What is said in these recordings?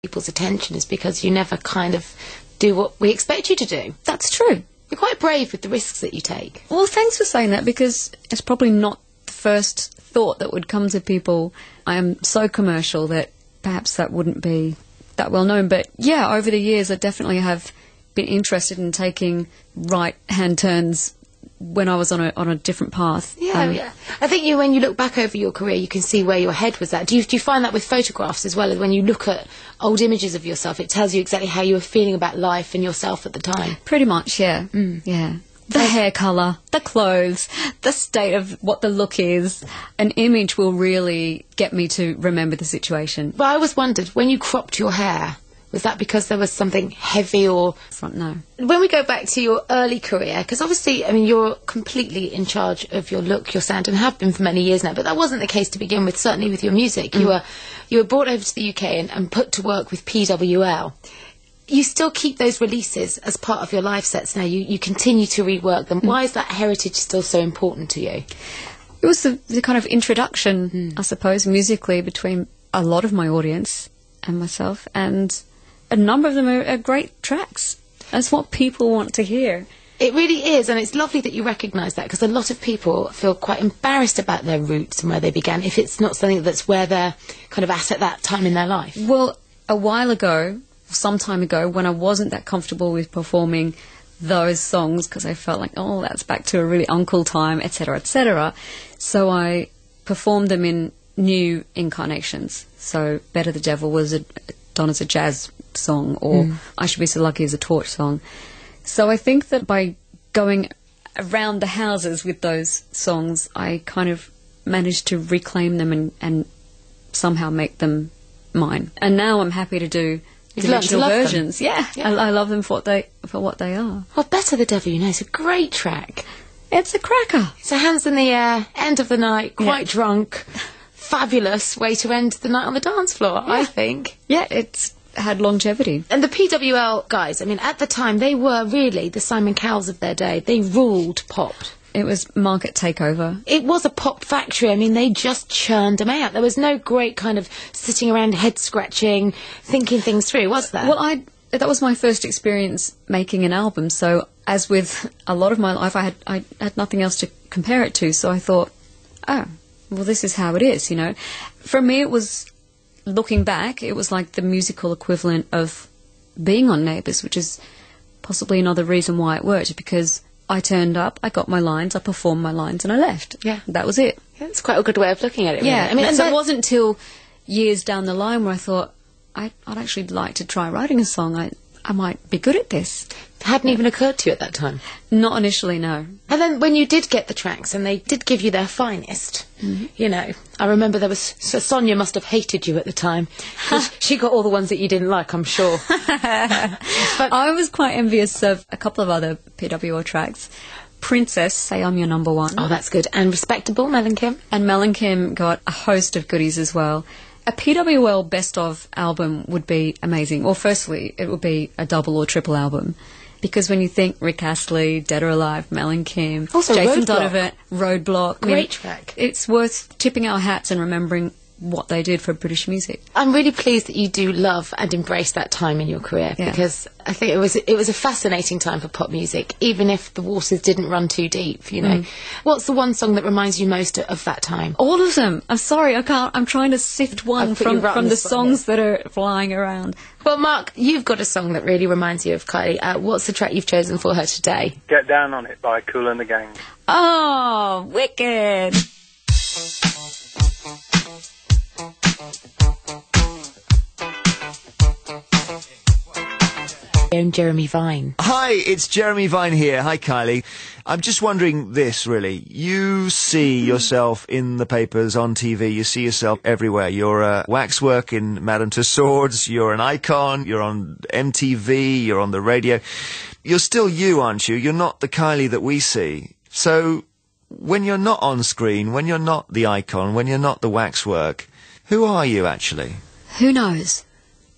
people's attention is because you never kind of do what we expect you to do. That's true. You're quite brave with the risks that you take. Well, thanks for saying that, because it's probably not the first thought that would come to people. I am so commercial that perhaps that wouldn't be that well known. But yeah, over the years I definitely have been interested in taking right-hand turns when I was on a different path. Yeah. I think when you look back over your career, you can see where your head was at. Do you find that with photographs as well? As when you look at old images of yourself, it tells you exactly how you were feeling about life and yourself at the time? Pretty much, yeah. Yeah. The hair colour, the clothes, the state of what the look is. An image will really get me to remember the situation. But I always wondered, when you cropped your hair, was that because there was something heavy or... No. When we go back to your early career, because obviously, I mean, you're completely in charge of your look, your sound, and have been for many years now, but that wasn't the case to begin with, certainly with your music. You were brought over to the UK and put to work with PWL. You still keep those releases as part of your live sets now. You continue to rework them. Why is that heritage still so important to you? It was the kind of introduction, I suppose, musically between a lot of my audience and myself, and a number of them are great tracks. That's what people want to hear. It really is, and it's lovely that you recognise that, because a lot of people feel quite embarrassed about their roots and where they began if it's not something that's where they're kind of at that time in their life. Well, a while ago, some time ago, when I wasn't that comfortable with performing those songs, because I felt like, oh, that's back to a really uncle time, etc., etc., so I performed them in new incarnations. So Better the Devil was done as a jazz song, or I Should Be So Lucky as a torch song. So I think that by going around the houses with those songs, I kind of managed to reclaim them and somehow make them mine. And now I'm happy to do the original versions. Yeah. I love them for what they are. Well, Better the Devil, it's a great track. It's a cracker. So hands in the air, end of the night, quite drunk. Fabulous way to end the night on the dance floor, I think. Yeah, it's had longevity. And the PWL guys, I mean, at the time, they were really the Simon Cowells of their day. They ruled pop. It was market takeover. It was a pop factory. I mean, they just churned them out. There was no great kind of sitting around head scratching, thinking things through, was there? Well, that was my first experience making an album. So, as with a lot of my life, I had nothing else to compare it to. So I thought, oh, well, this is how it is, For me, it was, looking back, it was like the musical equivalent of being on Neighbours, which is possibly another reason why it worked, because I turned up, I got my lines, I performed my lines, and I left. Yeah. That was it. Yeah, it's quite a good way of looking at it, really. Yeah, I mean, so it wasn't until years down the line where I thought, I'd actually like to try writing a song. I might be good at this. It hadn't even occurred to you at that time? Not initially, no. And then when you did get the tracks and they did give you their finest, I remember Sonia must have hated you at the time. She got all the ones that you didn't like, I'm sure. But I was quite envious of a couple of other PWL tracks. Princess, Say I'm Your Number One. Oh, that's good. And Respectable, Mel and Kim. And Mel and Kim got a host of goodies as well. A PWL best-of album would be amazing. Well, firstly, it would be a double or triple album. Because when you think Rick Astley, Dead or Alive, Mel and Kim, also Jason Donovan, Roadblock. Great track. It's worth tipping our hats and remembering what they did for British music. I'm really pleased that you do love and embrace that time in your career, because I think it was a fascinating time for pop music, even if the waters didn't run too deep, What's the one song that reminds you most of that time? All of them. I'm sorry, I can't. I'm trying to sift one from the songs that are flying around. Well, Mark, you've got a song that really reminds you of Kylie. What's the track you've chosen for her today? Get Down on It by Kool and the Gang. Oh, wicked! Jeremy Vine. Hi, it's Jeremy Vine here. Hi, Kylie. I'm just wondering this, really. You see yourself in the papers, on TV. You see yourself everywhere. You're waxwork in Madame Tussauds. You're an icon. You're on MTV. You're on the radio. You're still you, aren't you? You're not the Kylie that we see. So when you're not on screen, when you're not the icon, when you're not the waxwork, who are you actually? Who knows?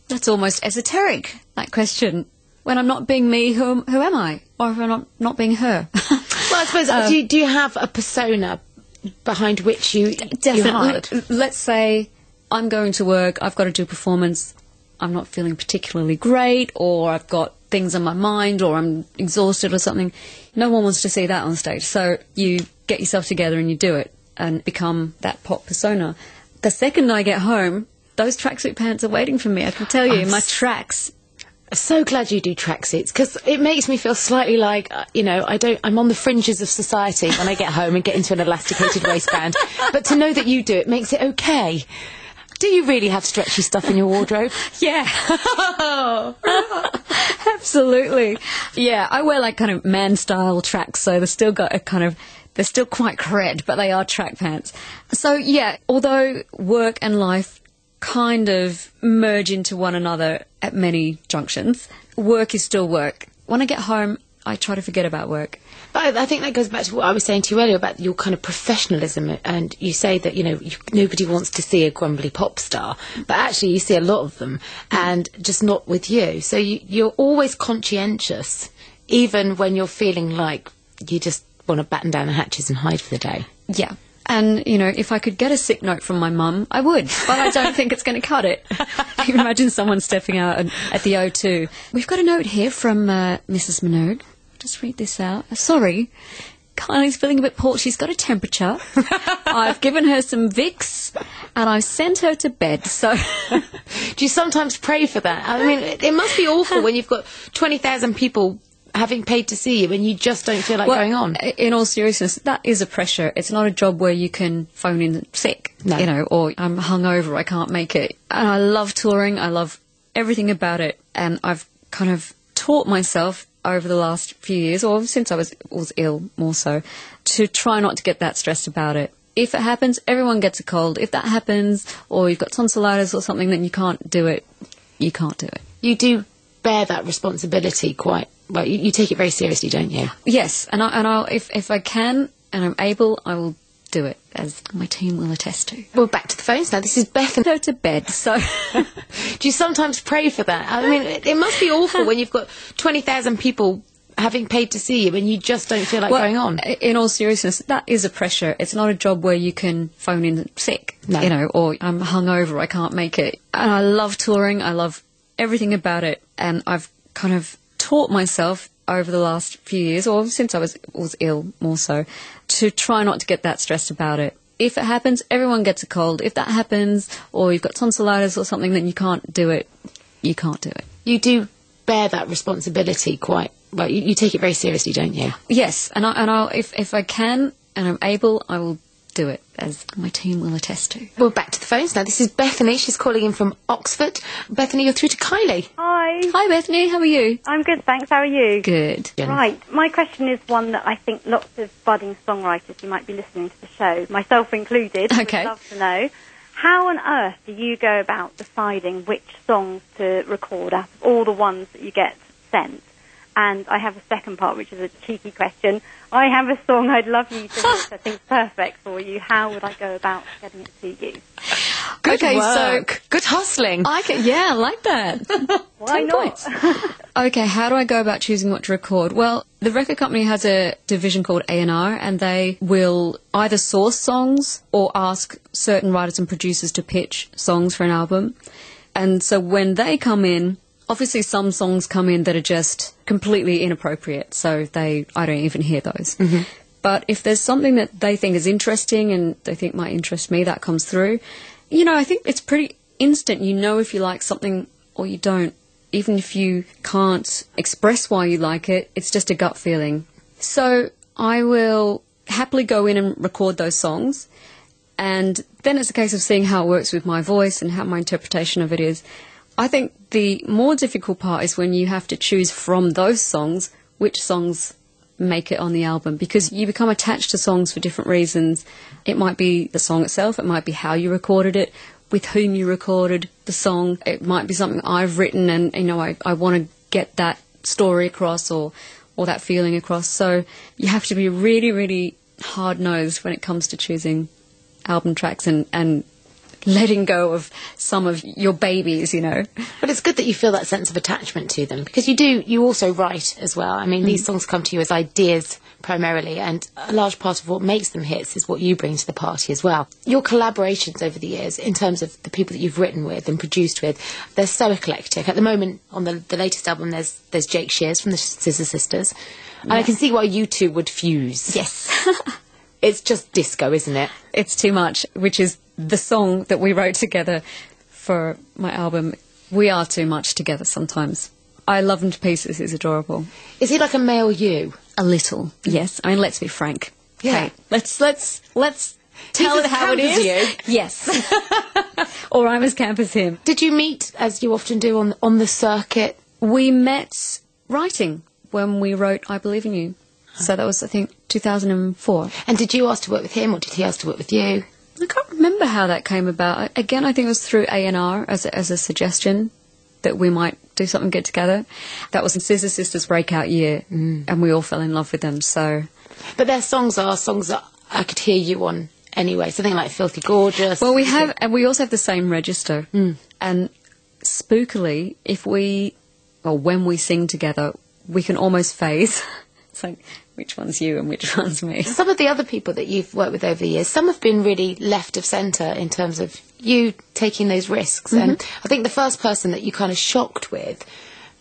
That's almost esoteric, that question. When I'm not being me, who am I? Or if I'm not being her? Well, I suppose, do you have a persona behind which you hide? Let's say I'm going to work, I've got to do performance, I'm not feeling particularly great, or I've got things on my mind, or I'm exhausted or something. No one wants to see that on stage. So you get yourself together and you do it and become that pop persona. The second I get home, those tracksuit pants are waiting for me. I can tell you, my tracks. So glad you do tracksuits, because it makes me feel slightly like, I'm on the fringes of society when I get home and get into an elasticated waistband. But to know that you do it makes it okay. Do you really have stretchy stuff in your wardrobe? Yeah. Absolutely. Yeah, I wear like kind of man-style tracks, so they're still got a kind of, they're still quite cred, but they are track pants. So yeah, although work and life kind of merge into one another at many junctions, work is still work. When I get home, I try to forget about work. But I think that goes back to what I was saying to you earlier about your kind of professionalism, and you say that, nobody wants to see a grumbly pop star, but actually you see a lot of them, and just not with you. So you're always conscientious, even when you're feeling like you just want to batten down the hatches and hide for the day. Yeah. And, if I could get a sick note from my mum, I would. But I don't think it's going to cut it. You imagine someone stepping out at the O2. We've got a note here from Mrs. Minogue. Just read this out. Sorry, Kylie's feeling a bit poor. She's got a temperature. I've given her some Vicks and I've sent her to bed. So, do you sometimes pray for that? I mean, it must be awful when you've got 20,000 people having paid to see you and you just don't feel like going on. In all seriousness, that is a pressure. It's not a job where you can phone in sick, or I'm hungover, I can't make it. And I love touring. I love everything about it. And I've kind of taught myself over the last few years, or since I was ill more so, to try not to get that stressed about it. If it happens, everyone gets a cold. If that happens, or you've got tonsillitis or something, then you can't do it. You can't do it. You do bear that responsibility quite well. You take it very seriously, don't you? Yes, and I'll if I can and I'm able, I will do it, as my team will attest to. Well, back to the phones now. This is Beth. Go to bed. So, do you sometimes pray for that? I mean, it must be awful when you've got 20,000 people having paid to see you and you just don't feel like going on. In all seriousness, that is a pressure. It's not a job where you can phone in sick, or I'm hungover, I can't make it. And I love touring. I love everything about it. And I've kind of taught myself over the last few years, or since I was ill more so, to try not to get that stressed about it. If it happens, everyone gets a cold. If that happens, or you've got tonsillitis or something, then you can't do it. You can't do it. You do bear that responsibility quite well. You take it very seriously, don't you? Yes, and I'll if I can and I'm able, I will do it, as my team will attest to. Well, back to the phones now. This is Bethany. She's calling in from Oxford. Bethany, you're through to Kylie. Hi. Hi, Bethany. How are you? I'm good, thanks. How are you? Good. Right. My question is one that I think lots of budding songwriters who might be listening to the show, myself included, would love to know. How on earth do you go about deciding which songs to record out of all the ones that you get sent? And I have a second part, which is a cheeky question. I have a song I'd love you to write, I think perfect for you. How would I go about getting it to you? Good work. Good hustling. I like that. Why not? Okay, how do I go about choosing what to record? Well, the record company has a division called A&R, and they will either source songs or ask certain writers and producers to pitch songs for an album. And so when they come in, obviously some songs come in that are just completely inappropriate, so I don't even hear those. Mm-hmm. But if there's something that they think is interesting and they think might interest me, that comes through. I think it's pretty instant. You know if you like something or you don't. Even if you can't express why you like it, it's just a gut feeling. So I will happily go in and record those songs, and then it's a case of seeing how it works with my voice and how my interpretation of it is. I think the more difficult part is when you have to choose from those songs which songs make it on the album, because you become attached to songs for different reasons. It might be the song itself, it might be how you recorded it, with whom you recorded the song. It might be something I've written and, I want to get that story across or that feeling across. So you have to be really, really hard-nosed when it comes to choosing album tracks and letting go of some of your babies, you know. But it's good that you feel that sense of attachment to them, because you also write as well. I mean, these songs come to you as ideas primarily, and a large part of what makes them hits is what you bring to the party as well. Your collaborations over the years, in terms of the people that you've written with and produced with, they're so eclectic. At the moment, on the latest album, there's Jake Shears from the Scissor Sisters, and I can see why you two would fuse. Yes. It's just disco, isn't it? It's Too Much, which is the song that we wrote together for my album. We are too much together sometimes. I love him to pieces. He's adorable. Is he like a male you? A little, yes. I mean, let's be frank. Yeah. Okay, let's tell it how it is. You. Yes. Or I'm as camp as him. Did you meet, as you often do, on the circuit? We met writing when we wrote I Believe in You. So that was, I think, 2004. And did you ask to work with him, or did he ask to work with you? I can't remember how that came about. Again, I think it was through A&R as a suggestion that we might do something good together. That was in Scissor Sisters' breakout year, and we all fell in love with them. So, but their songs are songs that I could hear you on anyway. Something like Filthy Gorgeous. Well, we have, and we also have the same register. And spookily, when we sing together, we can almost phase. It's like, which one's you and which one's me? Some of the other people that you've worked with over the years, some have been really left of centre in terms of you taking those risks. And I think the first person that you kind of shocked with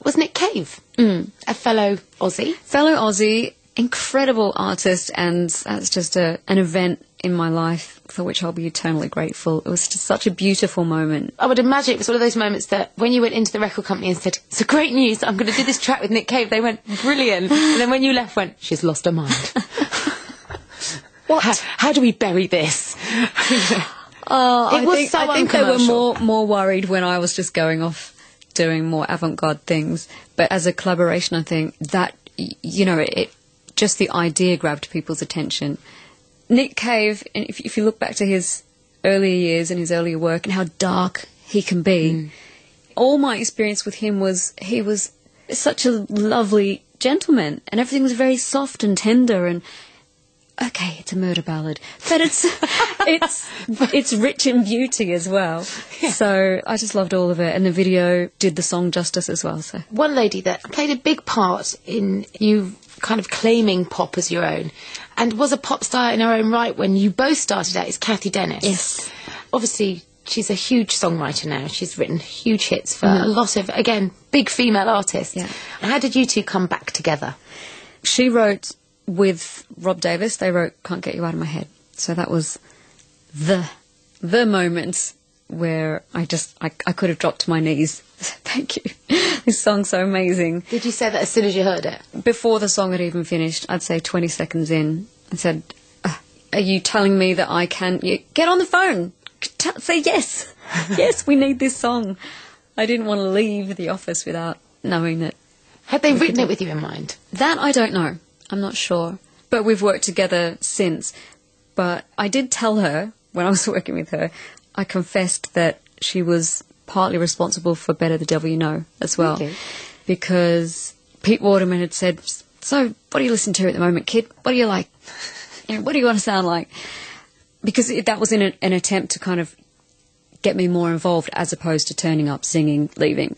was Nick Cave, a fellow Aussie. Fellow Aussie, incredible artist, and that's just an event in my life for which I'll be eternally grateful. It was just such a beautiful moment. I would imagine it was one of those moments that when you went into the record company and said, "So great news, I'm going to do this track with Nick Cave," they went, "Brilliant." And then when you left, went, "She's lost her mind." What? How do we bury this? I think they were more worried when I was just going off doing more avant-garde things. But as a collaboration, I think that, you know, it just the idea grabbed people's attention. Nick Cave, if you look back to his earlier years and his earlier work and how dark he can be, all my experience with him was he was such a lovely gentleman, and everything was very soft and tender, and okay, it's a murder ballad, but it's rich in beauty as well. Yeah. So I just loved all of it, and the video did the song justice as well. So one lady that played a big part in you kind of claiming pop as your own, and was a pop star in her own right when you both started out, is Cathy Dennis. Yes. Obviously, she's a huge songwriter now. She's written huge hits for a lot of, again, big female artists. Yeah. How did you two come back together? She wrote with Rob Davis. They wrote Can't Get You Out of My Head. So that was the moment where I could have dropped to my knees. Thank you. This song's so amazing. Did you say that as soon as you heard it? Before the song had even finished, I'd say 20 seconds in, and said, "Are you telling me that I can... get on the phone. Say yes. Yes, we need this song." I didn't want to leave the office without knowing that. Had they written it with you in mind? That I don't know. I'm not sure. But we've worked together since. But I did tell her, when I was working with her, I confessed that she was partly responsible for Better the Devil You Know as well. Okay. Because Pete Waterman had said, "So, what do you listen to at the moment, kid? What do you like? What do you want to sound like?" Because that was in an attempt to kind of get me more involved as opposed to turning up, singing, leaving.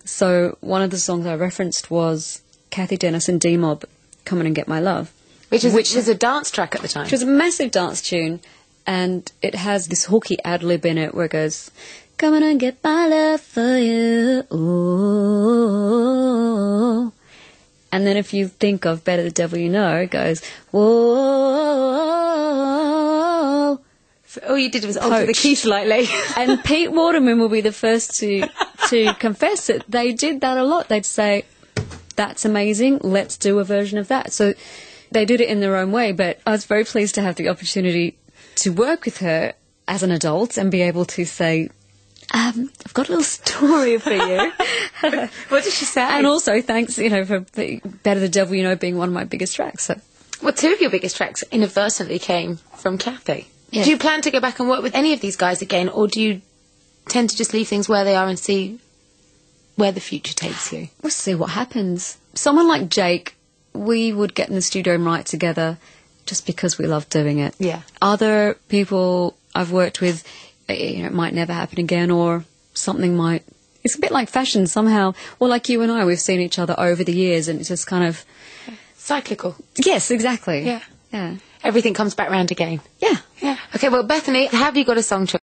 So one of the songs I referenced was Cathy Dennis and D-Mob, Come On and Get My Love. Which is a dance track at the time. Which was a massive dance tune, and it has this hooky ad-lib in it where it goes, "Come on and get my love for you, ooh." And then if you think of Better the Devil You Know, it goes, "Whoa." All you did was alter the key slightly. And Pete Waterman will be the first to confess it. They did that a lot. They'd say, "That's amazing, let's do a version of that." So they did it in their own way, but I was very pleased to have the opportunity to work with her as an adult and be able to say, "I've got a little story for you." What did she say? And also thanks, for Better the Devil You Know being one of my biggest tracks. So. Well, two of your biggest tracks inadvertently came from Cathy. Yeah. Do you plan to go back and work with any of these guys again, or do you tend to just leave things where they are and see where the future takes you? We'll see what happens. Someone like Jake, we would get in the studio and write together just because we love doing it. Yeah. Other people I've worked with, it might never happen again, or something might. It's a bit like fashion somehow, or like you and I, we've seen each other over the years, and it's just kind of cyclical. Yes, exactly. Yeah. Yeah. Everything comes back round again. Yeah. Yeah. Okay, well, Bethany, have you got a song choice?